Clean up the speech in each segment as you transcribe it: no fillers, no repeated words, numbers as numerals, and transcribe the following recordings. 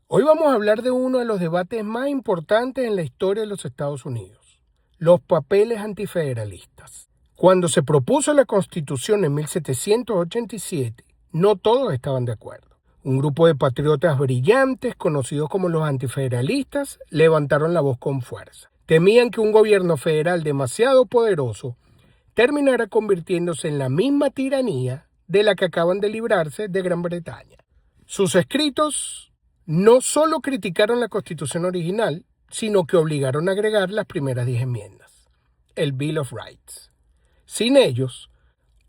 Hoy vamos a hablar de uno de los debates más importantes en la historia de los Estados Unidos, los papeles antifederalistas. Cuando se propuso la Constitución en 1787, no todos estaban de acuerdo. Un grupo de patriotas brillantes, conocidos como los antifederalistas, levantaron la voz con fuerza. Temían que un gobierno federal demasiado poderoso terminara convirtiéndose en la misma tiranía de la que acaban de librarse de Gran Bretaña. Sus escritos no solo criticaron la Constitución original, sino que obligaron a agregar las primeras 10 enmiendas, el Bill of Rights. Sin ellos,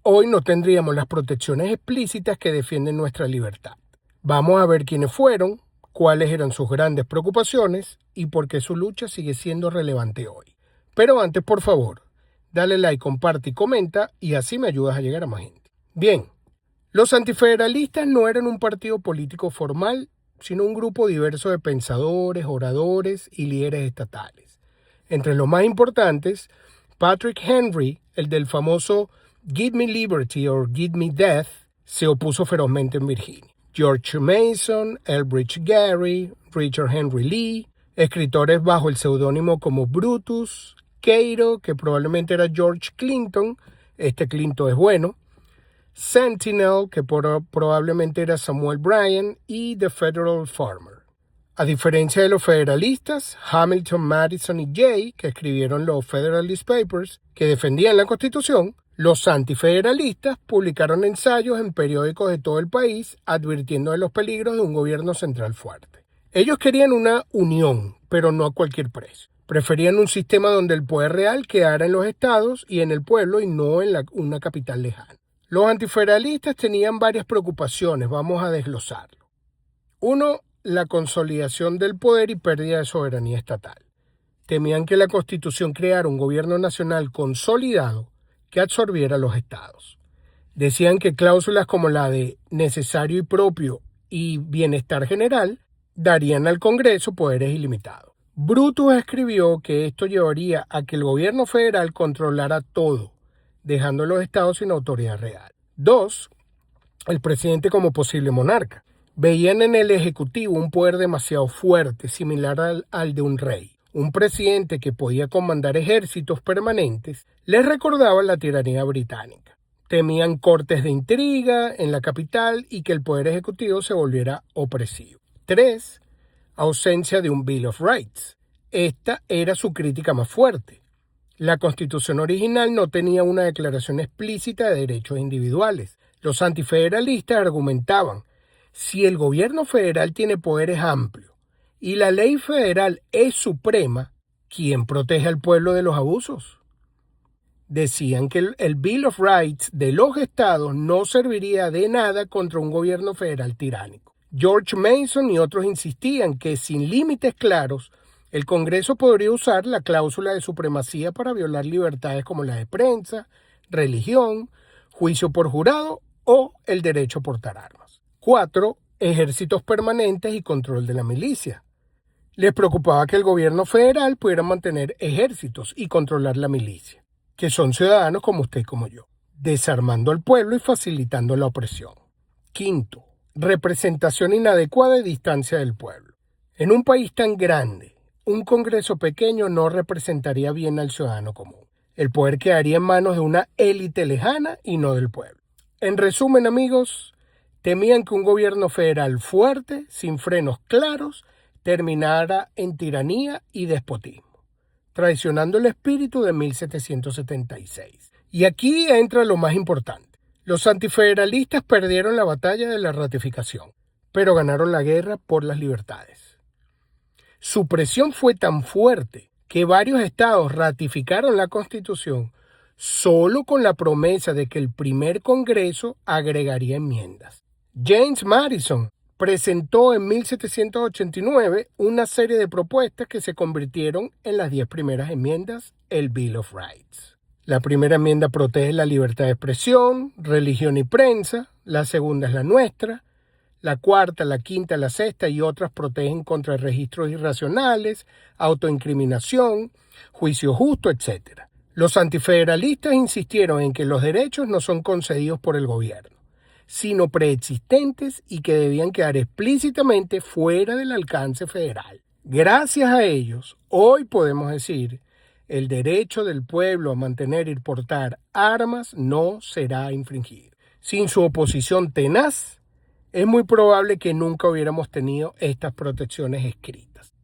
hoy no tendríamos las protecciones explícitas que defienden nuestra libertad. Vamos a ver quiénes fueron, cuáles eran sus grandes preocupaciones y por qué su lucha sigue siendo relevante hoy. Pero antes, por favor, dale like, comparte y comenta y así me ayudas a llegar a más gente. Bien, los antifederalistas no eran un partido político formal, sino un grupo diverso de pensadores, oradores y líderes estatales. Entre los más importantes, Patrick Henry, el del famoso Give Me Liberty or Give Me Death, se opuso ferozmente en Virginia. George Mason, Elbridge Gerry, Richard Henry Lee, escritores bajo el seudónimo como Brutus, Cato, que probablemente era George Clinton, Clinton es bueno, Sentinel, que probablemente era Samuel Bryan, y The Federal Farmer. A diferencia de los federalistas, Hamilton, Madison y Jay, que escribieron los Federalist Papers, que defendían la Constitución, los antifederalistas publicaron ensayos en periódicos de todo el país advirtiendo de los peligros de un gobierno central fuerte. Ellos querían una unión, pero no a cualquier precio. Preferían un sistema donde el poder real quedara en los estados y en el pueblo y no en una capital lejana. Los antifederalistas tenían varias preocupaciones, vamos a desglosarlo. 1. La consolidación del poder y pérdida de soberanía estatal. Temían que la Constitución creara un gobierno nacional consolidado que absorbiera los estados. Decían que cláusulas como la de necesario y propio y bienestar general darían al Congreso poderes ilimitados. Brutus escribió que esto llevaría a que el gobierno federal controlara todo, dejando a los estados sin autoridad real. 2. El presidente como posible monarca. Veían en el ejecutivo un poder demasiado fuerte, similar al de un rey. Un presidente que podía comandar ejércitos permanentes les recordaba la tiranía británica. Temían cortes de intriga en la capital y que el poder ejecutivo se volviera opresivo. 3. Ausencia de un Bill of Rights. Esta era su crítica más fuerte. La Constitución original no tenía una declaración explícita de derechos individuales. Los antifederalistas argumentaban, si el gobierno federal tiene poderes amplios y la ley federal es suprema, ¿quién protege al pueblo de los abusos? Decían que el Bill of Rights de los estados no serviría de nada contra un gobierno federal tiránico. George Mason y otros insistían que sin límites claros, el Congreso podría usar la cláusula de supremacía para violar libertades como la de prensa, religión, juicio por jurado o el derecho a portar armas. 4. Ejércitos permanentes y control de la milicia. Les preocupaba que el gobierno federal pudiera mantener ejércitos y controlar la milicia, que son ciudadanos como usted y como yo, desarmando al pueblo y facilitando la opresión. 5. Representación inadecuada y distancia del pueblo. En un país tan grande, un Congreso pequeño no representaría bien al ciudadano común. El poder quedaría en manos de una élite lejana y no del pueblo. En resumen, amigos, temían que un gobierno federal fuerte, sin frenos claros, terminara en tiranía y despotismo, traicionando el espíritu de 1776. Y aquí entra lo más importante. Los antifederalistas perdieron la batalla de la ratificación, pero ganaron la guerra por las libertades. Su presión fue tan fuerte que varios estados ratificaron la Constitución solo con la promesa de que el primer Congreso agregaría enmiendas. James Madison presentó en 1789 una serie de propuestas que se convirtieron en las 10 primeras enmiendas, el Bill of Rights. La primera enmienda protege la libertad de expresión, religión y prensa, la segunda es la nuestra, la cuarta, la quinta, la sexta y otras protegen contra registros irracionales, autoincriminación, juicio justo, etc. Los antifederalistas insistieron en que los derechos no son concedidos por el gobierno, sino preexistentes y que debían quedar explícitamente fuera del alcance federal. Gracias a ellos, hoy podemos decir, el derecho del pueblo a mantener y portar armas no será infringido. Sin su oposición tenaz, es muy probable que nunca hubiéramos tenido estas protecciones escritas.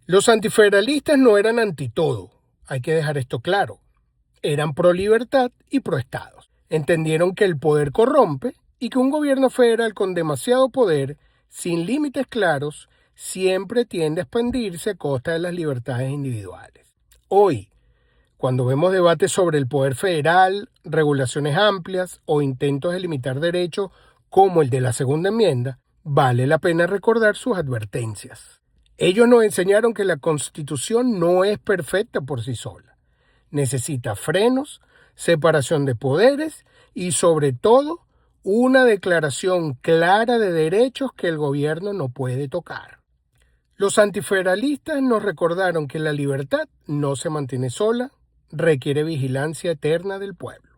Los antifederalistas no eran anti todo, hay que dejar esto claro. Eran pro libertad y pro estados. Entendieron que el poder corrompe y que un gobierno federal con demasiado poder, sin límites claros, siempre tiende a expandirse a costa de las libertades individuales. Hoy, cuando vemos debates sobre el poder federal, regulaciones amplias o intentos de limitar derechos como el de la segunda enmienda, vale la pena recordar sus advertencias. Ellos nos enseñaron que la Constitución no es perfecta por sí sola. Necesita frenos, separación de poderes y, sobre todo, una declaración clara de derechos que el gobierno no puede tocar. Los antifederalistas nos recordaron que la libertad no se mantiene sola, requiere vigilancia eterna del pueblo.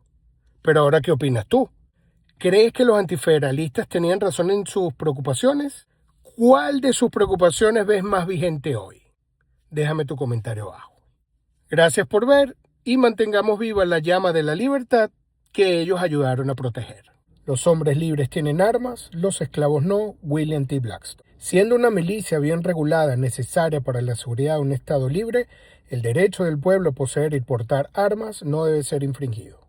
Pero ahora, ¿qué opinas tú? ¿Crees que los antifederalistas tenían razón en sus preocupaciones? ¿Cuál de sus preocupaciones ves más vigente hoy? Déjame tu comentario abajo. Gracias por ver y mantengamos viva la llama de la libertad que ellos ayudaron a proteger. Los hombres libres tienen armas, los esclavos no. William T. Blackstone. Siendo una milicia bien regulada necesaria para la seguridad de un Estado libre, el derecho del pueblo a poseer y portar armas no debe ser infringido.